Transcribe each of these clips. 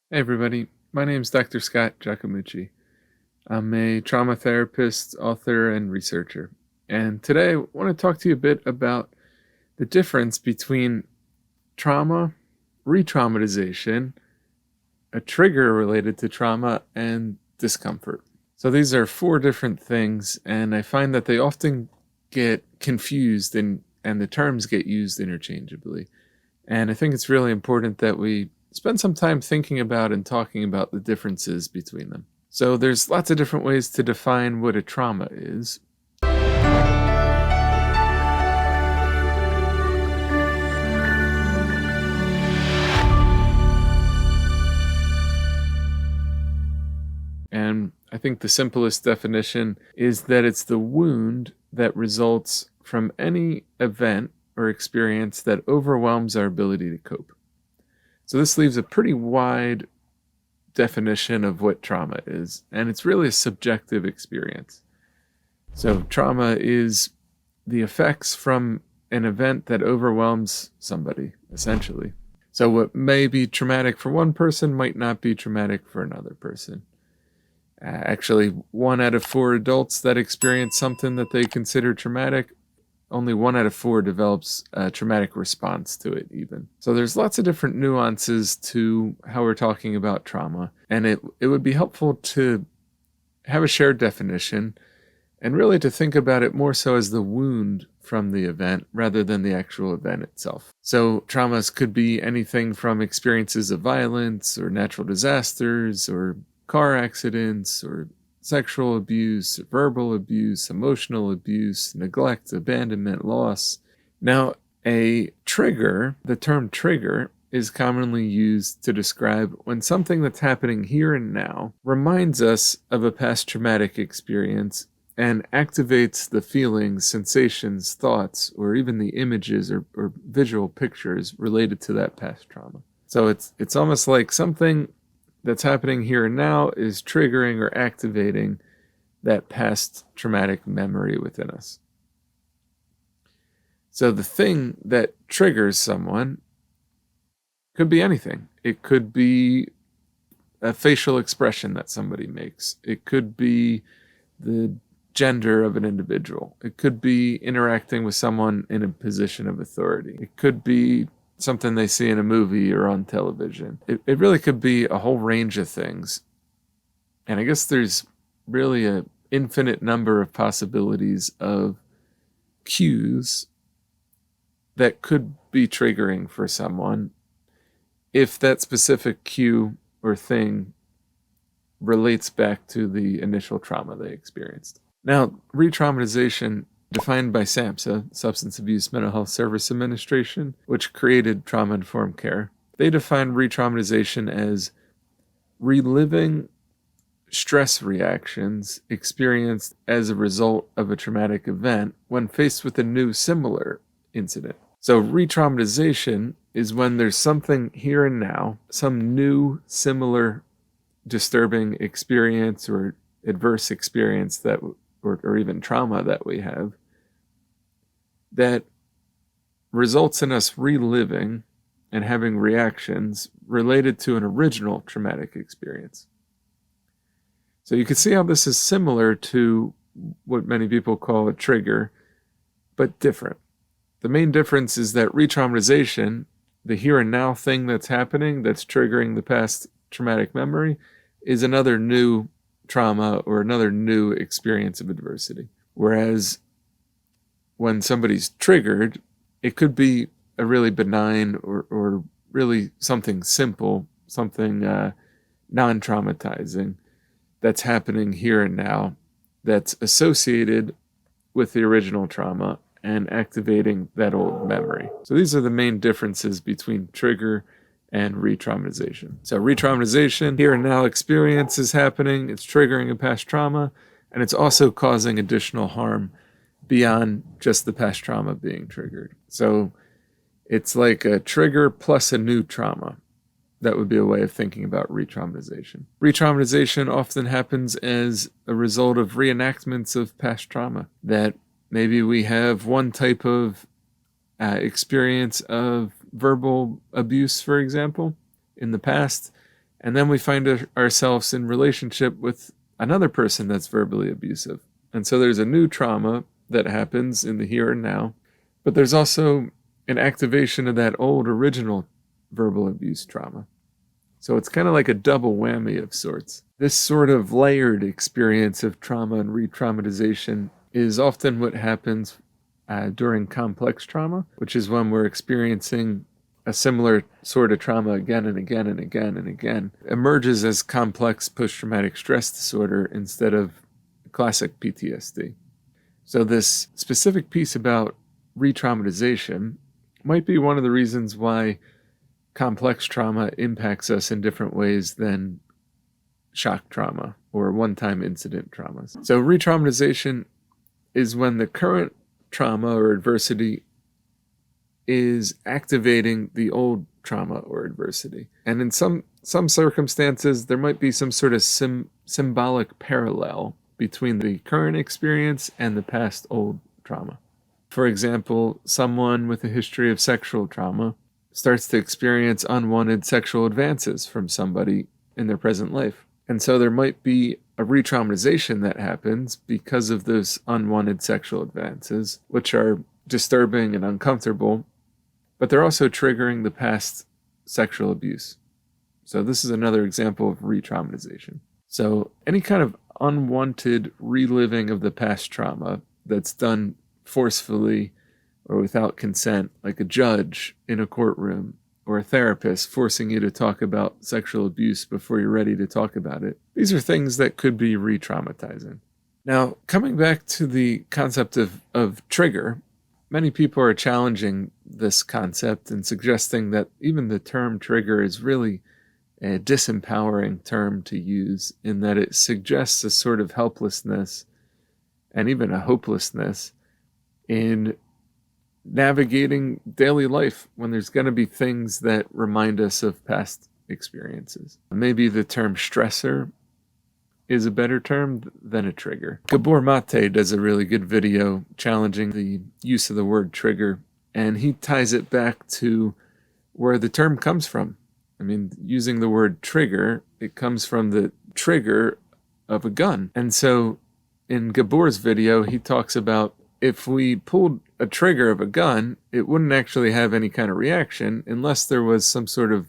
Hey everybody, my name is Dr. Scott Giacomucci. I'm a trauma therapist, author, and researcher. And today I want to talk to you a bit about the difference between trauma, retraumatization, a trigger related to trauma, and discomfort. So these are four different things, and I find that they often get confused and the terms get used interchangeably. And I think it's really important that we spend some time thinking about and talking about the differences between them. So there's lots of different ways to define what a trauma is. And I think the simplest definition is that it's the wound that results from any event or experience that overwhelms our ability to cope. So this leaves a pretty wide definition of what trauma is, and it's really a subjective experience. So trauma is the effects from an event that overwhelms somebody, essentially. So what may be traumatic for one person might not be traumatic for another person. Actually, 1 out of 4 adults that experience something that they consider traumatic, only 1 out of 4 develops a traumatic response to it even. So there's lots of different nuances to how we're talking about trauma, and it would be helpful to have a shared definition and really to think about it more so as the wound from the event rather than the actual event itself. So traumas could be anything from experiences of violence or natural disasters or car accidents or sexual abuse, verbal abuse, emotional abuse, neglect, abandonment, loss. Now, a trigger, the term trigger, is commonly used to describe when something that's happening here and now reminds us of a past traumatic experience and activates the feelings, sensations, thoughts, or even the images or visual pictures related to that past trauma. So it's almost like something that's happening here and now is triggering or activating that past traumatic memory within us. So the thing that triggers someone could be anything. It could be a facial expression that somebody makes. It could be the gender of an individual. It could be interacting with someone in a position of authority. It could be something they see in a movie or on television. It really could be a whole range of things. And I guess there's really an infinite number of possibilities of cues that could be triggering for someone if that specific cue or thing relates back to the initial trauma they experienced. Now, retraumatization, defined by SAMHSA, Substance Abuse Mental Health Service Administration, which created trauma-informed care, they define retraumatization as reliving stress reactions experienced as a result of a traumatic event when faced with a new similar incident. So retraumatization is when there's something here and now, some new similar disturbing experience or adverse experience that or even trauma that we have that results in us reliving and having reactions related to an original traumatic experience. So you can see how this is similar to what many people call a trigger, but different. The main difference is that retraumatization, the here and now thing that's happening that's triggering the past traumatic memory, is another new trauma or another new experience of adversity. Whereas when somebody's triggered, it could be a really benign or really something simple, something non-traumatizing that's happening here and now that's associated with the original trauma and activating that old memory. So these are the main differences between trigger and retraumatization. So retraumatization, here and now experience is happening, it's triggering a past trauma, and it's also causing additional harm beyond just the past trauma being triggered. So it's like a trigger plus a new trauma. That would be a way of thinking about retraumatization. Retraumatization often happens as a result of reenactments of past trauma, that maybe we have one type of experience of verbal abuse, for example, in the past, And then we find ourselves in relationship with another person that's verbally abusive. And so there's a new trauma that happens in the here and now, but there's also an activation of that old original verbal abuse trauma. So it's kind of like a double whammy of sorts. This sort of layered experience of trauma and re-traumatization is often what happens during complex trauma, which is when we're experiencing a similar sort of trauma again and again and again and again. Emerges as complex post-traumatic stress disorder instead of classic PTSD. So this specific piece about re-traumatization might be one of the reasons why complex trauma impacts us in different ways than shock trauma or one-time incident traumas. So re-traumatization is when the current trauma or adversity is activating the old trauma or adversity. And in some circumstances, there might be some sort of symbolic parallel between the current experience and the past old trauma. For example, someone with a history of sexual trauma starts to experience unwanted sexual advances from somebody in their present life. And so there might be a re-traumatization that happens because of those unwanted sexual advances, which are disturbing and uncomfortable, but they're also triggering the past sexual abuse. So this is another example of re-traumatization. So any kind of unwanted reliving of the past trauma that's done forcefully or without consent, like a judge in a courtroom or a therapist forcing you to talk about sexual abuse before you're ready to talk about it. These are things that could be re-traumatizing. Now, coming back to the concept of trigger, many people are challenging this concept and suggesting that even the term trigger is really a disempowering term to use, in that it suggests a sort of helplessness and even a hopelessness in navigating daily life when there's going to be things that remind us of past experiences. Maybe the term stressor is a better term than a trigger. Gabor Mate does a really good video challenging the use of the word trigger, and he ties it back to where the term comes from. I mean, using the word trigger, it comes from the trigger of a gun. And so in Gabor's video, he talks about if we pulled a trigger of a gun, it wouldn't actually have any kind of reaction unless there was some sort of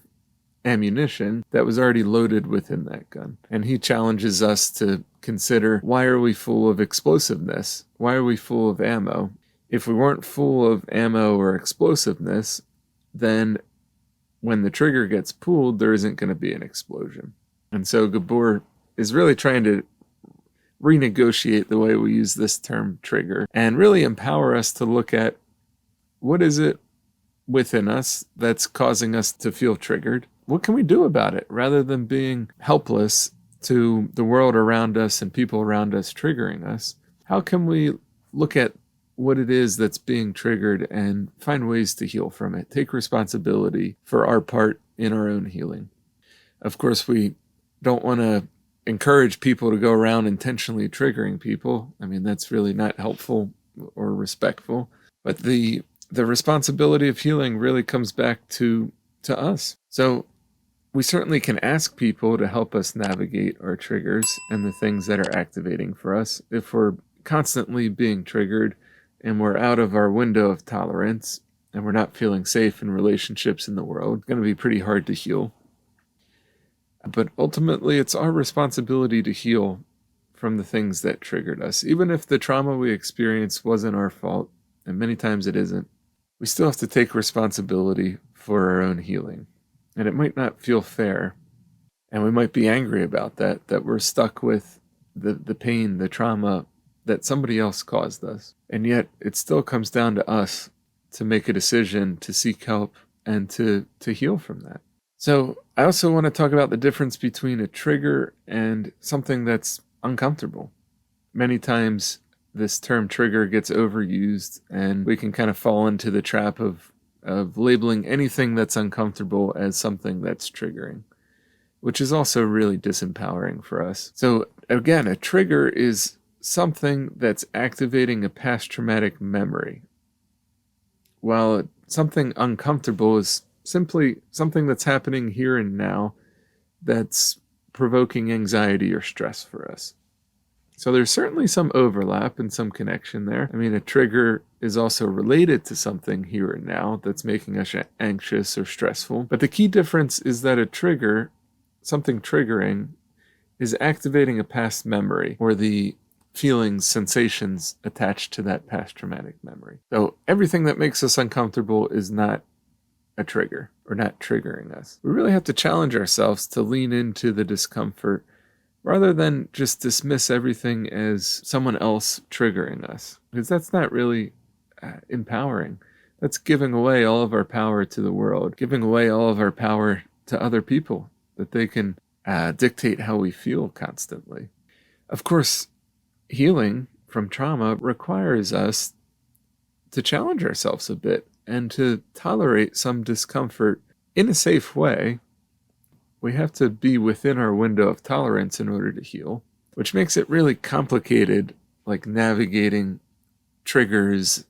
ammunition that was already loaded within that gun. And he challenges us to consider, why are we full of explosiveness? Why are we full of ammo? If we weren't full of ammo or explosiveness, then when the trigger gets pulled, there isn't going to be an explosion. And so Gabor is really trying to renegotiate the way we use this term trigger and really empower us to look at what is it within us that's causing us to feel triggered. What can we do about it rather than being helpless to the world around us and people around us triggering us? How can we look at what it is that's being triggered and find ways to heal from it, take responsibility for our part in our own healing? Of course, we don't want to encourage people to go around intentionally triggering people. I mean, that's really not helpful or respectful. But the responsibility of healing really comes back to us. So we certainly can ask people to help us navigate our triggers and the things that are activating for us. If we're constantly being triggered and we're out of our window of tolerance and we're not feeling safe in relationships in the world, it's going to be pretty hard to heal. But ultimately, it's our responsibility to heal from the things that triggered us. Even if the trauma we experienced wasn't our fault, and many times it isn't, we still have to take responsibility for our own healing. And it might not feel fair, and we might be angry about that we're stuck with the pain, the trauma that somebody else caused us. And yet, it still comes down to us to make a decision to seek help and to heal from that. So I also want to talk about the difference between a trigger and something that's uncomfortable. Many times this term trigger gets overused, and we can kind of fall into the trap of labeling anything that's uncomfortable as something that's triggering, which is also really disempowering for us. So again, a trigger is something that's activating a past traumatic memory, while something uncomfortable is simply something that's happening here and now that's provoking anxiety or stress for us. So there's certainly some overlap and some connection there. I mean, a trigger is also related to something here and now that's making us anxious or stressful. But the key difference is that a trigger, something triggering, is activating a past memory or the feelings, sensations attached to that past traumatic memory. So everything that makes us uncomfortable is not a trigger or not triggering us. We really have to challenge ourselves to lean into the discomfort rather than just dismiss everything as someone else triggering us, because that's not really empowering. That's giving away all of our power to the world, giving away all of our power to other people, that they can dictate how we feel constantly. Of course, healing from trauma requires us to challenge ourselves a bit and to tolerate some discomfort in a safe way. We have to be within our window of tolerance in order to heal, which makes it really complicated, like navigating triggers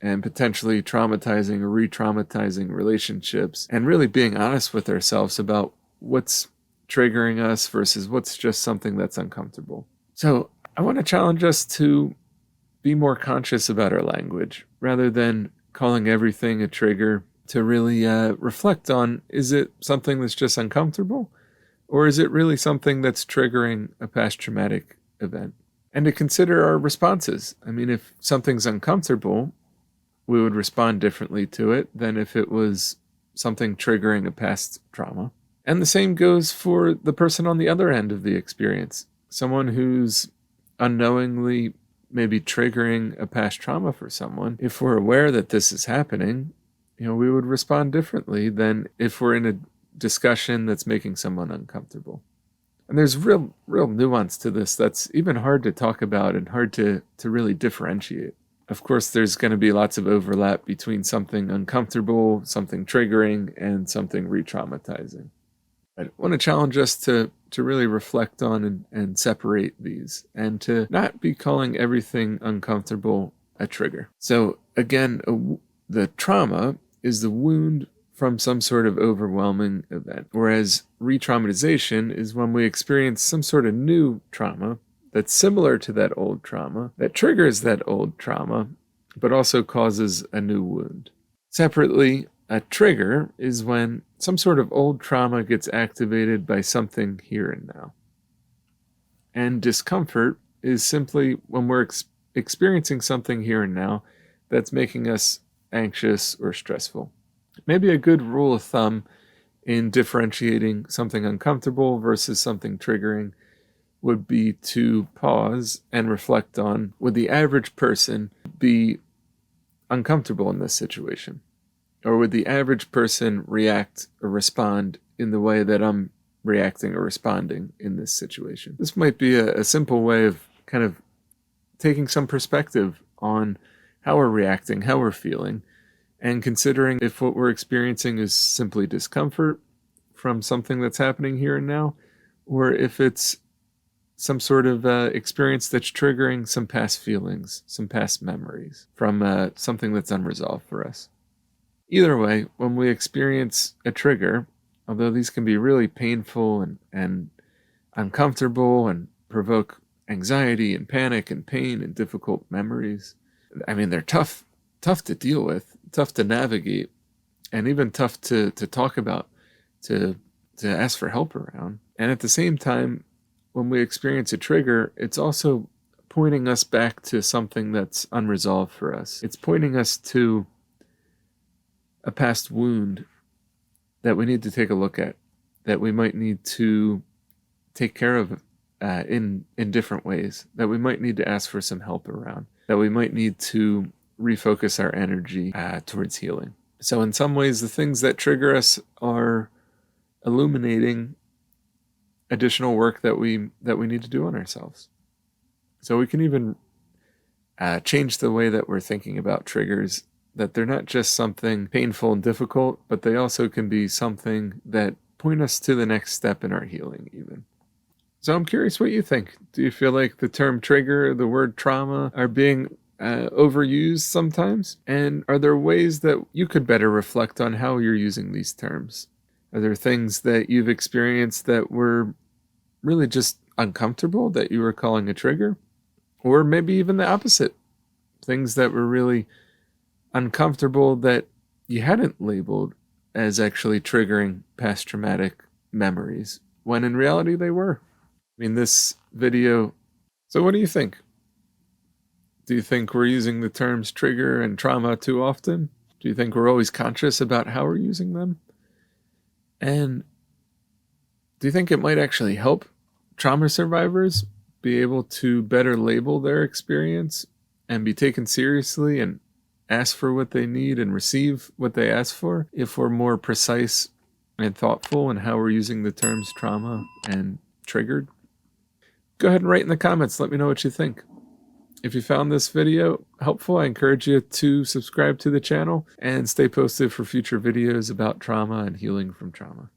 and potentially traumatizing or re-traumatizing relationships, and really being honest with ourselves about what's triggering us versus what's just something that's uncomfortable. So I want to challenge us to be more conscious about our language rather than calling everything a trigger, to really reflect on, is it something that's just uncomfortable, or is it really something that's triggering a past traumatic event? And to consider our responses. I mean, if something's uncomfortable, we would respond differently to it than if it was something triggering a past trauma. And the same goes for the person on the other end of the experience. Someone who's unknowingly maybe triggering a past trauma for someone. If we're aware that this is happening, we would respond differently than if we're in a discussion that's making someone uncomfortable. And there's real nuance to this that's even hard to talk about and hard to really differentiate. Of course, there's going to be lots of overlap between something uncomfortable, something triggering, and something re-traumatizing. I want to challenge us to really reflect on and separate these, and to not be calling everything uncomfortable a trigger. So again, the trauma is the wound from some sort of overwhelming event, whereas retraumatization is when we experience some sort of new trauma that's similar to that old trauma, that triggers that old trauma, but also causes a new wound. Separately, a trigger is when some sort of old trauma gets activated by something here and now. And discomfort is simply when we're experiencing something here and now that's making us anxious or stressful. Maybe a good rule of thumb in differentiating something uncomfortable versus something triggering would be to pause and reflect on, would the average person be uncomfortable in this situation? Or would the average person react or respond in the way that I'm reacting or responding in this situation? This might be a simple way of kind of taking some perspective on how we're reacting, how we're feeling, and considering if what we're experiencing is simply discomfort from something that's happening here and now, or if it's some sort of experience that's triggering some past feelings, some past memories from something that's unresolved for us. Either way, when we experience a trigger, although these can be really painful and uncomfortable and provoke anxiety and panic and pain and difficult memories, I mean, they're tough to deal with, tough to navigate, and even tough to talk about, to ask for help around. And at the same time, when we experience a trigger, it's also pointing us back to something that's unresolved for us. It's pointing us to a past wound that we need to take a look at, that we might need to take care of in different ways, that we might need to ask for some help around, that we might need to refocus our energy towards healing. So in some ways, the things that trigger us are illuminating additional work that we need to do on ourselves. So we can even change the way that we're thinking about triggers, that they're not just something painful and difficult, but they also can be something that point us to the next step in our healing even. So I'm curious what you think. Do you feel like the term trigger, the word trauma, are being overused sometimes? And are there ways that you could better reflect on how you're using these terms? Are there things that you've experienced that were really just uncomfortable that you were calling a trigger? Or maybe even the opposite, things that were really uncomfortable that you hadn't labeled as actually triggering past traumatic memories, when in reality they were. I mean, this video. So, what do you think? Do you think we're using the terms trigger and trauma too often? Do you think we're always conscious about how we're using them? And do you think it might actually help trauma survivors be able to better label their experience and be taken seriously and ask for what they need and receive what they ask for if we're more precise and thoughtful in how we're using the terms trauma and triggered? Go ahead and write in the comments. Let me know what you think. If you found this video helpful, I encourage you to subscribe to the channel and stay posted for future videos about trauma and healing from trauma.